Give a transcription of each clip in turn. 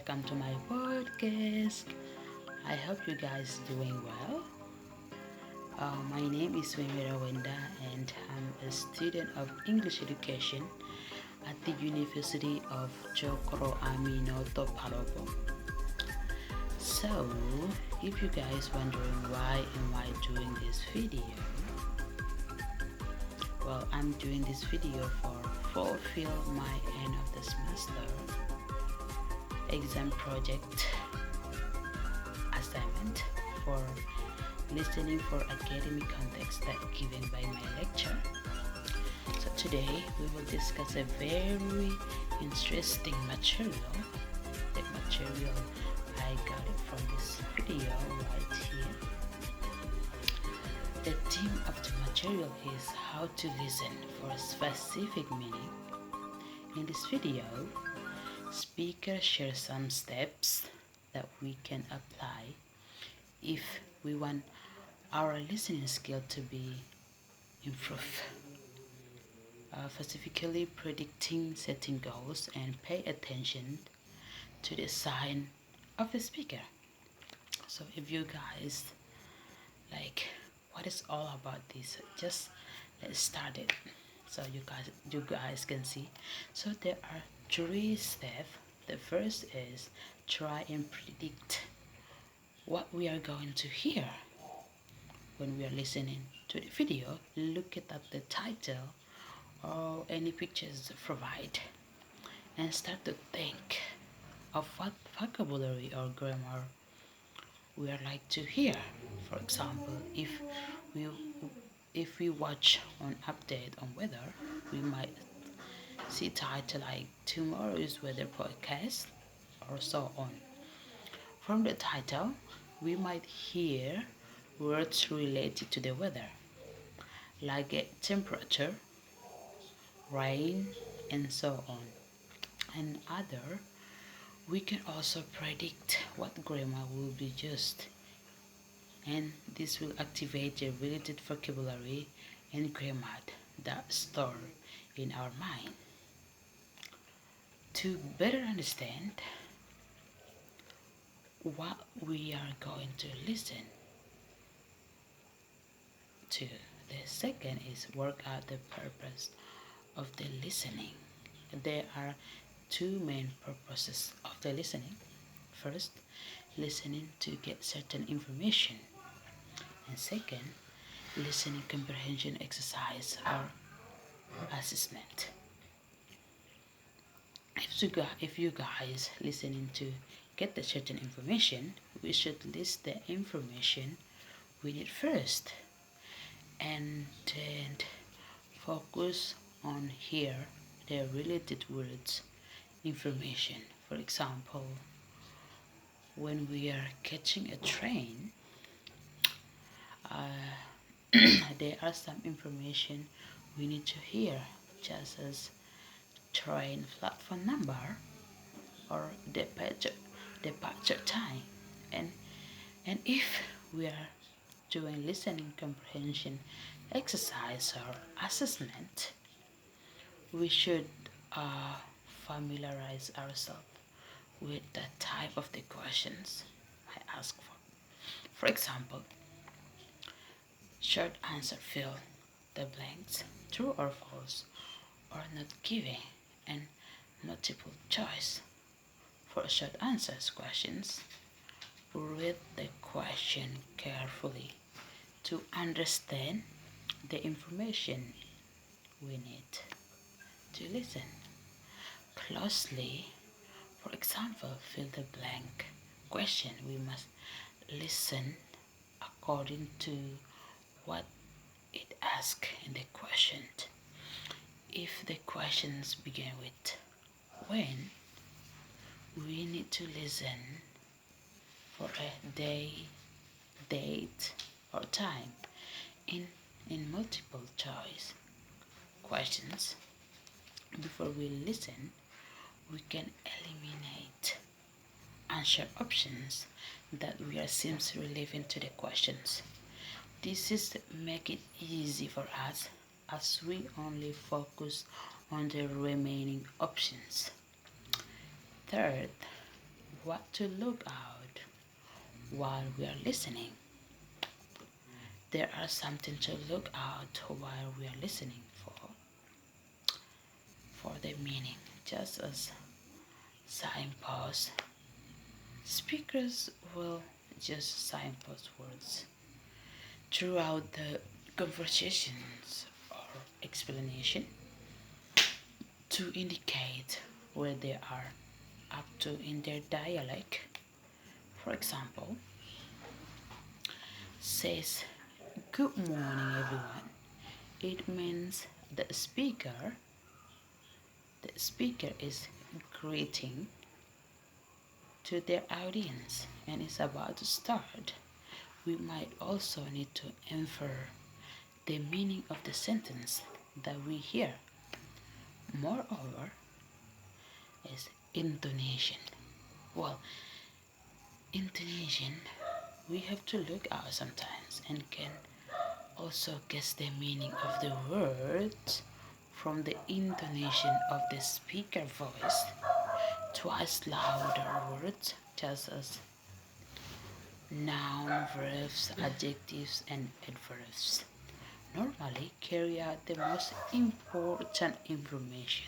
welcome to my podcast. I hope you guys doing well. My name is Wimira Wenda and I'm a student of English education at the University of Jokoro Amino Topalopo. So, if you guys wondering why am I doing this video, well, I'm doing this video for fulfill my end of the semester exam project assignment for listening for academic context that given by my lecture. So today we will discuss a very interesting material. The material I got it from this video right here. The theme of the material is how to listen for a specific meaning. In this video, speaker shares some steps that we can apply if we want our listening skill to be improved. Specifically predicting setting goals and pay attention to the sign of the speaker. So if you guys like what is all about this, just let's start it so you guys can see. So there are three steps. The first is try and predict what we are going to hear when we are listening to the video. Look at the title or any pictures provide and start to think of what vocabulary or grammar we are like to hear. For example, we if we watch on update on weather, we might see title like tomorrow's weather podcast or so on. From the title, we might hear words related to the weather, like a temperature, rain, and so on. And other, we can also predict what grammar will be used, and this will activate the related vocabulary and grammar that store in our mind. To better understand what we are going to listen to, the second is work out the purpose of the listening. There are two main purposes of the listening. First, listening to get certain information, and second, listening comprehension exercise or assessment. If you guys listening to get the certain information, we should list the information we need first, and then focus on here the related words information. For example, when we are catching a train, uh, there are some information we need to hear, just as train platform number or departure time. And and if we are doing listening comprehension exercise or assessment, we should uh, familiarize ourselves with the type of the questions I ask for. For example, short answer fill the blanks, true or false, or not giving, and multiple choice. For short answers questions, read the question carefully to understand the information we need to listen closely. For example, fill the blank question. We must listen according to what it asks in the question. If the questions begin with when, we need to listen for a day, date, or time. In multiple choice questions, before we listen, we can eliminate answer options that we are seems relevant to the questions. This is to make it easy for us as we only focus on the remaining options. Third, what to look out while we are listening. There are something to look out while we are listening for the meaning, just as signposts. Speakers will just signpost words throughout the conversations or explanation to indicate where they are up to in their dialect. For example, says good morning everyone. It means the speaker is greeting to their audience and is about to start. We might also need to infer the meaning of the sentence that we hear. Moreover, is intonation. Well, intonation we have to look out sometimes and can also guess the meaning of the words from the intonation of the speaker voice. Twice louder words, just as noun, verbs, adjectives, and adverbs, normally carry out the most important information.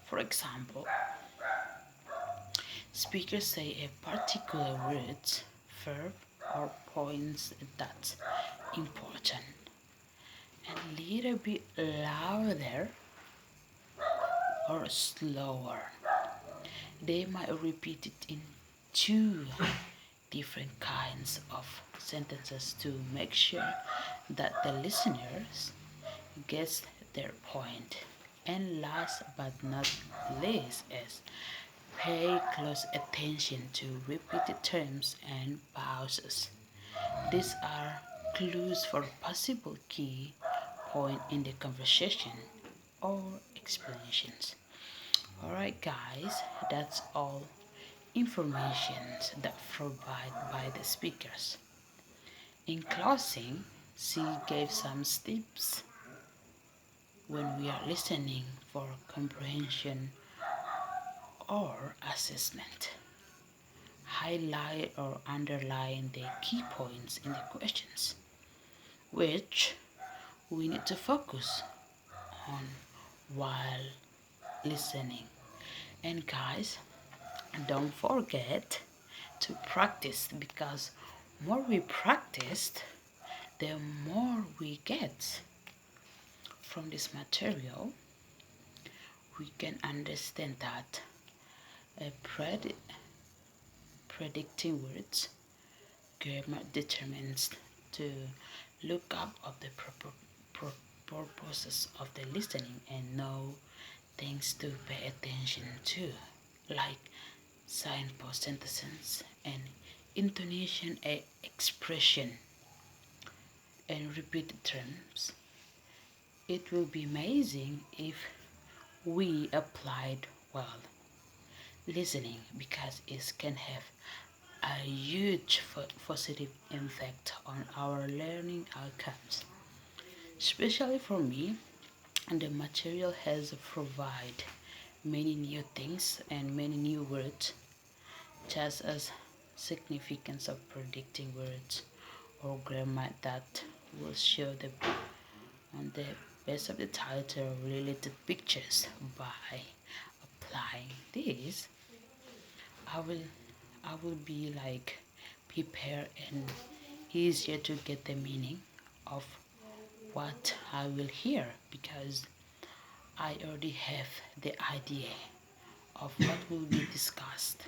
For example, speakers say a particular word, verb, or points that's important and little bit louder or slower. They might repeat it in two different kinds of sentences to make sure that the listeners gets their point. And last but not least is pay close attention to repeated terms and pauses. These are clues for possible key point in the conversation or explanations. Alright guys, that's all information that provided by the speakers. In closing, she gave some tips when we are listening for comprehension or assessment. Highlight or underline the key points in the questions, which we need to focus on while listening. And guys, don't forget to practice because more we practiced, the more we get from this material. We can understand that a predicting words grammar determines to look up of the purposes of the listening and know things to pay attention to, like signpost sentences and intonation, expression, and repeated terms. It will be amazing if we applied well listening because it can have a huge positive impact on our learning outcomes. Especially for me, the material has provided many new things and many new words, just as significance of predicting words or grammar that will show the on the base of the title related pictures. By applying this, I will I will be like prepared and easier to get the meaning of what I will hear because I already have the idea of what will be discussed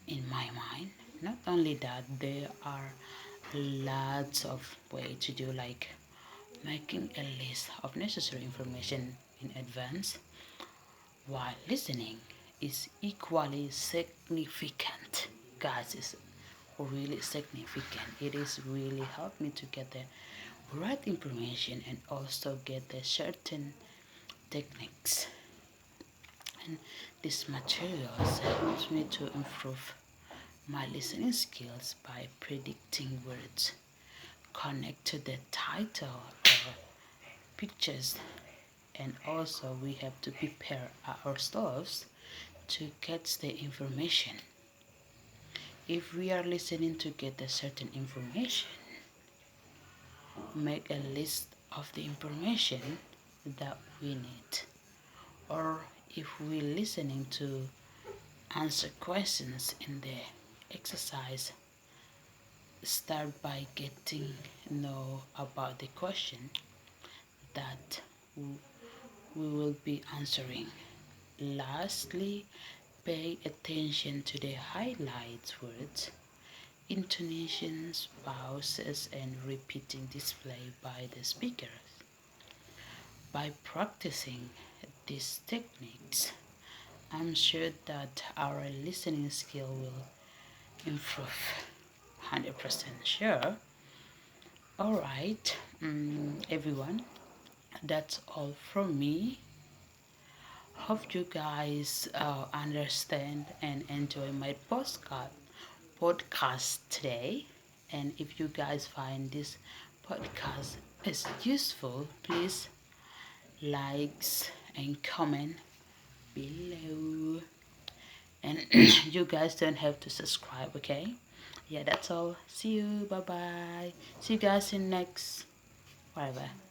in my mind. Not only that, there are lots of way to do like making a list of necessary information in advance while listening is equally significant. Guys, it's really significant. It is really helped me to get the right information and also get the certain techniques. And this materials helps me to improve my listening skills by predicting words, connect to the title or pictures, and also we have to prepare ourselves to get the information. If we are listening to get a certain information, make a list of the information that we need. Or if we're listening to answer questions in the exercise, start by getting know about the question that we will be answering. Lastly, pay attention to the highlights words, intonations, pauses, and repeating display by the speaker. By practicing these techniques, I'm sure that our listening skill will improve. 100% sure. Alright, everyone, that's all from me. Hope you guys understand and enjoy my podcast today. And if you guys find this podcast is useful, please likes and comment below. And you guys don't have to subscribe, okay? Yeah, that's all. See you. Bye bye. See you guys in next. Bye bye.